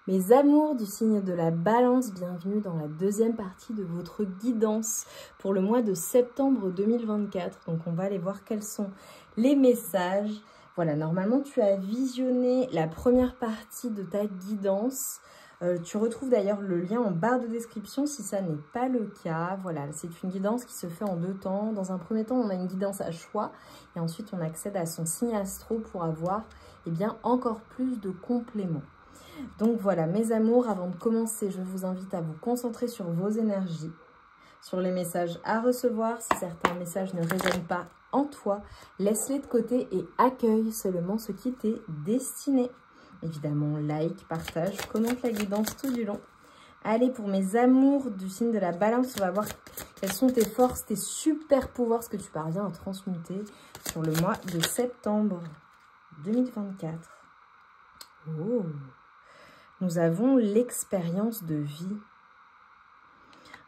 Mes amours du signe de la Balance, bienvenue dans la deuxième partie de votre guidance pour le mois de septembre 2024. Donc on va aller voir quels sont les messages. Voilà, normalement tu as visionné la première partie de ta guidance. Tu retrouves d'ailleurs le lien en barre de description si ça n'est pas le cas. Voilà, c'est une guidance qui se fait en 2 temps. Dans un premier temps, on a une guidance à choix et ensuite on accède à son signe astro pour avoir encore plus de compléments. Donc voilà, mes amours, avant de commencer, je vous invite à vous concentrer sur vos énergies, sur les messages à recevoir. Si certains messages ne résonnent pas en toi, laisse-les de côté et accueille seulement ce qui t'est destiné. Évidemment, like, partage, commente la guidance tout du long. Allez, pour mes amours du signe de la Balance, on va voir quelles sont tes forces, tes super pouvoirs, ce que tu parviens à transmuter sur le mois de septembre 2024. Oh! Nous avons l'expérience de vie.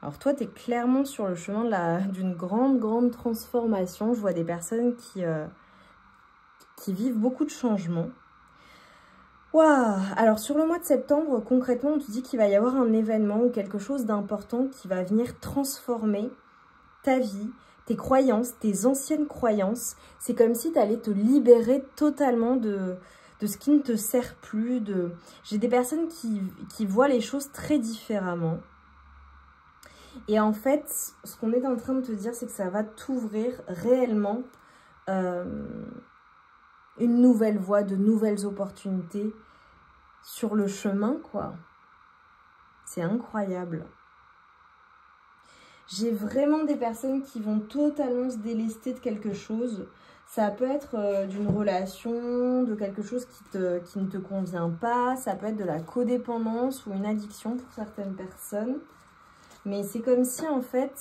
Alors toi, tu es clairement sur le chemin d'une grande transformation. Je vois des personnes qui vivent beaucoup de changements. Waouh! Alors sur le mois de septembre, concrètement, on te dit qu'il va y avoir un événement ou quelque chose d'important qui va venir transformer ta vie, tes croyances, tes anciennes croyances. C'est comme si tu allais te libérer totalement de ce qui ne te sert plus. J'ai des personnes qui voient les choses très différemment. Et en fait, ce qu'on est en train de te dire, c'est que ça va t'ouvrir réellement une nouvelle voie, de nouvelles opportunités sur le chemin, quoi. C'est incroyable. J'ai vraiment des personnes qui vont totalement se délester de quelque chose. Ça peut être d'une relation, de quelque chose qui ne te convient pas. Ça peut être de la codépendance ou une addiction pour certaines personnes. Mais c'est comme si, en fait,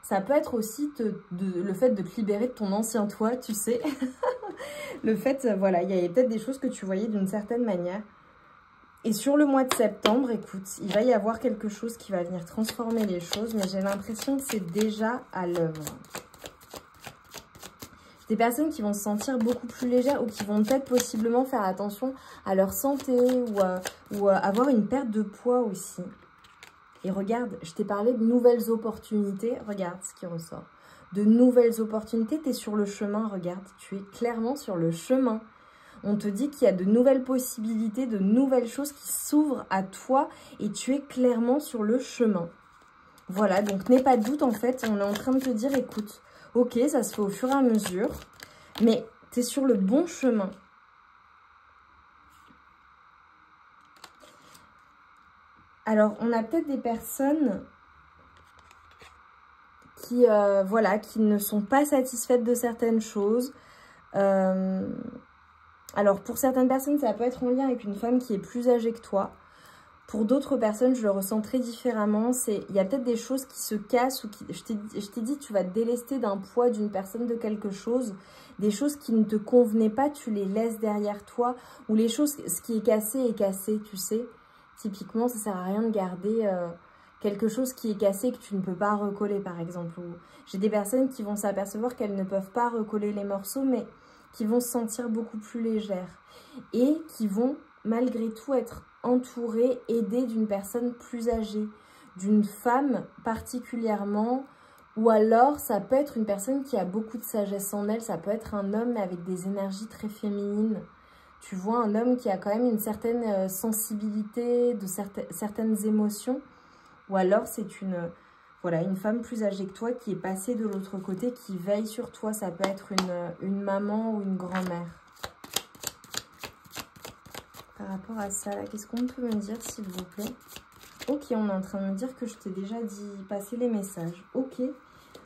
ça peut être aussi le fait de te libérer de ton ancien toi, tu sais. Le fait, voilà, il y a peut-être des choses que tu voyais d'une certaine manière. Et sur le mois de septembre, écoute, il va y avoir quelque chose qui va venir transformer les choses, mais j'ai l'impression que c'est déjà à l'œuvre. Des personnes qui vont se sentir beaucoup plus légères ou qui vont peut-être possiblement faire attention à leur santé ou avoir une perte de poids aussi. Et regarde, je t'ai parlé de nouvelles opportunités, regarde ce qui ressort. De nouvelles opportunités, tu es sur le chemin, regarde, tu es clairement sur le chemin. On te dit qu'il y a de nouvelles possibilités, de nouvelles choses qui s'ouvrent à toi et tu es clairement sur le chemin. Voilà, donc n'aie pas de doute en fait, on est en train de te dire, écoute, ok, ça se fait au fur et à mesure, mais tu es sur le bon chemin. Alors, on a peut-être des personnes qui, voilà, qui ne sont pas satisfaites de certaines choses. Alors, pour certaines personnes, ça peut être en lien avec une femme qui est plus âgée que toi. Pour d'autres personnes, je le ressens très différemment. Il y a peut-être des choses qui se cassent ou qui... Je t'ai dit, tu vas te délester d'un poids, d'une personne, de quelque chose. Des choses qui ne te convenaient pas, tu les laisses derrière toi. Ou les choses, ce qui est cassé, tu sais. Typiquement, ça ne sert à rien de garder quelque chose qui est cassé que tu ne peux pas recoller, par exemple. J'ai des personnes qui vont s'apercevoir qu'elles ne peuvent pas recoller les morceaux, mais qui vont se sentir beaucoup plus légères. Et qui vont, malgré tout, être entourée, aidée d'une personne plus âgée, d'une femme particulièrement, ou alors ça peut être une personne qui a beaucoup de sagesse en elle, ça peut être un homme mais avec des énergies très féminines. Tu vois, un homme qui a quand même une certaine sensibilité, de certaines émotions, ou alors c'est une femme plus âgée que toi qui est passée de l'autre côté, qui veille sur toi, ça peut être une maman ou une grand-mère. Par rapport à ça, qu'est-ce qu'on peut me dire, s'il vous plaît? Ok, on est en train de me dire que je t'ai déjà dit passer les messages. Ok,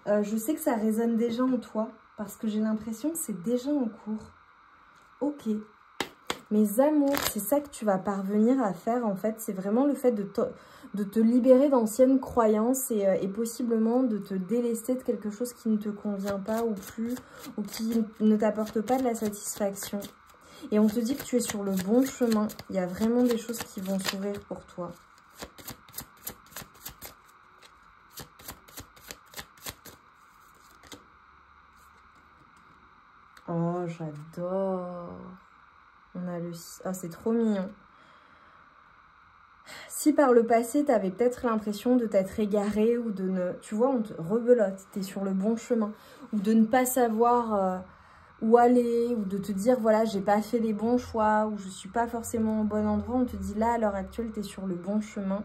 je sais que ça résonne déjà en toi, parce que j'ai l'impression que c'est déjà en cours. Ok, mes amours, c'est ça que tu vas parvenir à faire, en fait. C'est vraiment le fait de te libérer d'anciennes croyances et possiblement de te délester de quelque chose qui ne te convient pas ou plus, ou qui ne t'apporte pas de la satisfaction. Et on te dit que tu es sur le bon chemin. Il y a vraiment des choses qui vont s'ouvrir pour toi. Oh, j'adore. On a le... Oh, c'est trop mignon. Si par le passé, tu avais peut-être l'impression de t'être égaré ou de ne... Tu vois, on te rebelote, tu es sur le bon chemin. Ou de ne pas savoir où aller, ou de te dire, voilà, j'ai pas fait les bons choix, ou je suis pas forcément au bon endroit. On te dit, là, à l'heure actuelle, tu es sur le bon chemin.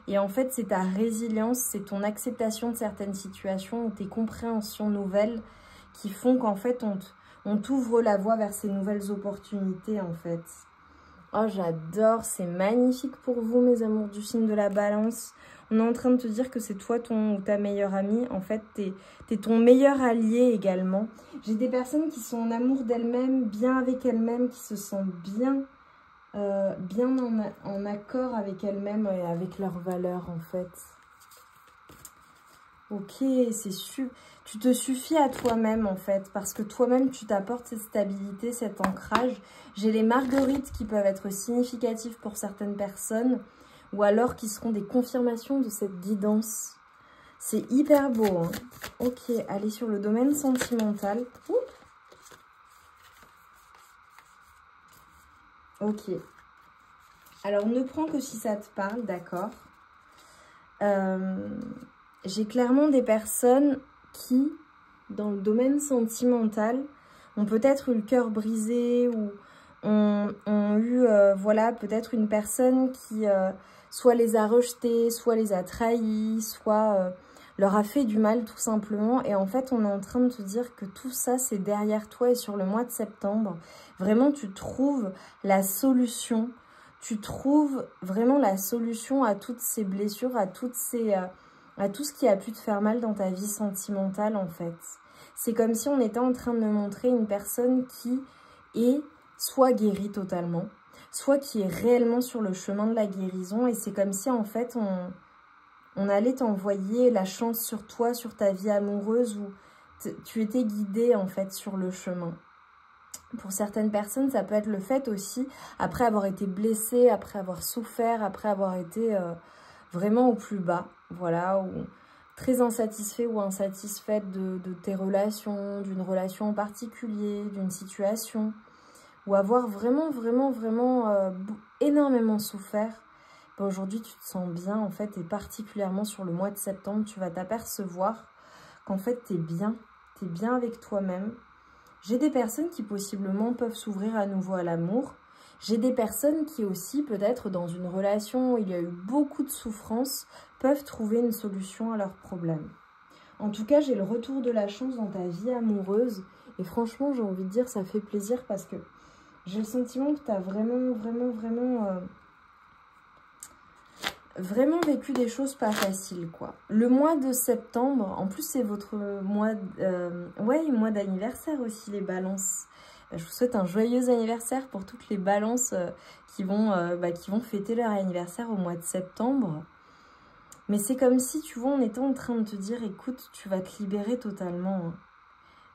Et en fait, c'est ta résilience, c'est ton acceptation de certaines situations, ou tes compréhensions nouvelles qui font qu'en fait, on t'ouvre la voie vers ces nouvelles opportunités, en fait. Oh, j'adore, c'est magnifique pour vous, mes amours du signe de la balance. On est en train de te dire que c'est toi ton ou ta meilleure amie. En fait, t'es ton meilleur allié également. J'ai des personnes qui sont en amour d'elles-mêmes, bien avec elles-mêmes, qui se sentent bien, en accord avec elles-mêmes et avec leurs valeurs, en fait. Ok, c'est sûr. Tu te suffis à toi-même, en fait, parce que toi-même, tu t'apportes cette stabilité, cet ancrage. J'ai les marguerites qui peuvent être significatives pour certaines personnes, ou alors qui seront des confirmations de cette guidance. C'est hyper beau, hein. Ok, allez sur le domaine sentimental. Ouh. Ok. Alors, ne prends que si ça te parle, d'accord. J'ai clairement des personnes qui, dans le domaine sentimental, ont peut-être eu le cœur brisé ou ont eu, voilà, peut-être une personne qui soit les a rejetés, soit les a trahis, soit leur a fait du mal tout simplement. Et en fait, on est en train de te dire que tout ça, c'est derrière toi. Et sur le mois de septembre, vraiment, tu trouves la solution. Tu trouves vraiment la solution à toutes ces blessures, à toutes ces... à tout ce qui a pu te faire mal dans ta vie sentimentale, en fait. C'est comme si on était en train de me montrer une personne qui est soit guérie totalement, soit qui est réellement sur le chemin de la guérison. Et c'est comme si, en fait, on allait t'envoyer la chance sur toi, sur ta vie amoureuse, où tu étais guidée, en fait, sur le chemin. Pour certaines personnes, ça peut être le fait aussi, après avoir été blessée, après avoir souffert, après avoir été... vraiment au plus bas, voilà, ou très insatisfait ou insatisfaite de tes relations, d'une relation en particulier, d'une situation, ou avoir vraiment énormément souffert. Ben aujourd'hui, tu te sens bien, en fait, et particulièrement sur le mois de septembre, tu vas t'apercevoir qu'en fait, t'es bien avec toi-même. J'ai des personnes qui possiblement peuvent s'ouvrir à nouveau à l'amour. J'ai des personnes qui aussi, peut-être dans une relation où il y a eu beaucoup de souffrance, peuvent trouver une solution à leurs problèmes. En tout cas, j'ai le retour de la chance dans ta vie amoureuse. Et franchement, j'ai envie de dire, ça fait plaisir parce que j'ai le sentiment que tu as vraiment vécu des choses pas faciles, quoi. Le mois de septembre, en plus, c'est votre mois, mois d'anniversaire aussi, les balances. Je vous souhaite un joyeux anniversaire pour toutes les balances qui vont fêter leur anniversaire au mois de septembre. Mais c'est comme si, tu vois, on était en train de te dire, écoute, tu vas te libérer totalement. Hein.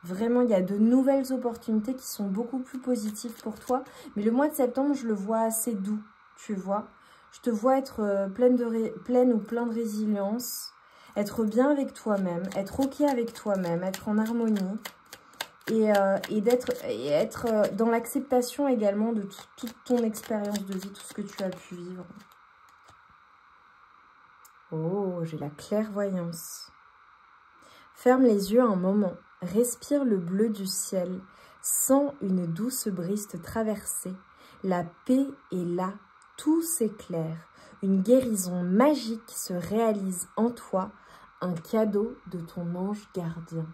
Vraiment, il y a de nouvelles opportunités qui sont beaucoup plus positives pour toi. Mais le mois de septembre, je le vois assez doux, tu vois. Je te vois être pleine ou plein de résilience, être bien avec toi-même, être ok avec toi-même, être en harmonie. Et être dans l'acceptation également de toute ton expérience de vie, tout ce que tu as pu vivre. Oh, j'ai la clairvoyance. Ferme les yeux un moment, respire le bleu du ciel, sens une douce brise te traverser. La paix est là, tout s'éclaire. Une guérison magique se réalise en toi, un cadeau de ton ange gardien.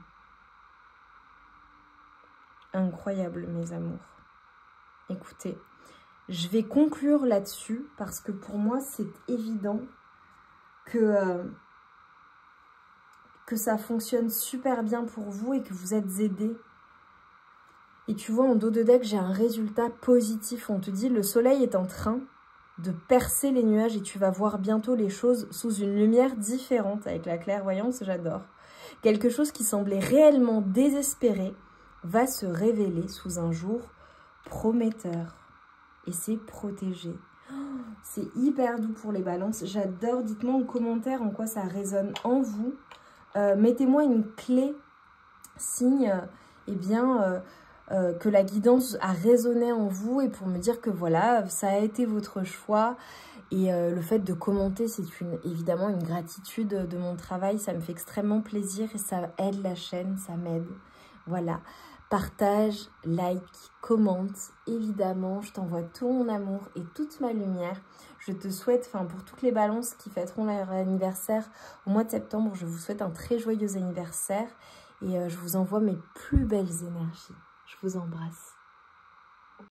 Incroyable, mes amours. Écoutez, je vais conclure là-dessus parce que pour moi, c'est évident que ça fonctionne super bien pour vous et que vous êtes aidés. Et tu vois, en dos de deck, j'ai un résultat positif. On te dit, le soleil est en train de percer les nuages et tu vas voir bientôt les choses sous une lumière différente. Avec la clairvoyance, j'adore. Quelque chose qui semblait réellement désespéré va se révéler sous un jour prometteur. Et c'est protégé. Oh, c'est hyper doux pour les balances. J'adore. Dites-moi en commentaire en quoi ça résonne en vous. Mettez-moi une clé, signe, que la guidance a résonné en vous et pour me dire que voilà, ça a été votre choix. Et le fait de commenter, c'est évidemment une gratitude de mon travail. Ça me fait extrêmement plaisir et ça aide la chaîne, ça m'aide. Voilà. Partage, like, commente. Évidemment, je t'envoie tout mon amour et toute ma lumière. Je te souhaite, pour toutes les balances qui fêteront leur anniversaire au mois de septembre, je vous souhaite un très joyeux anniversaire. Et je vous envoie mes plus belles énergies. Je vous embrasse.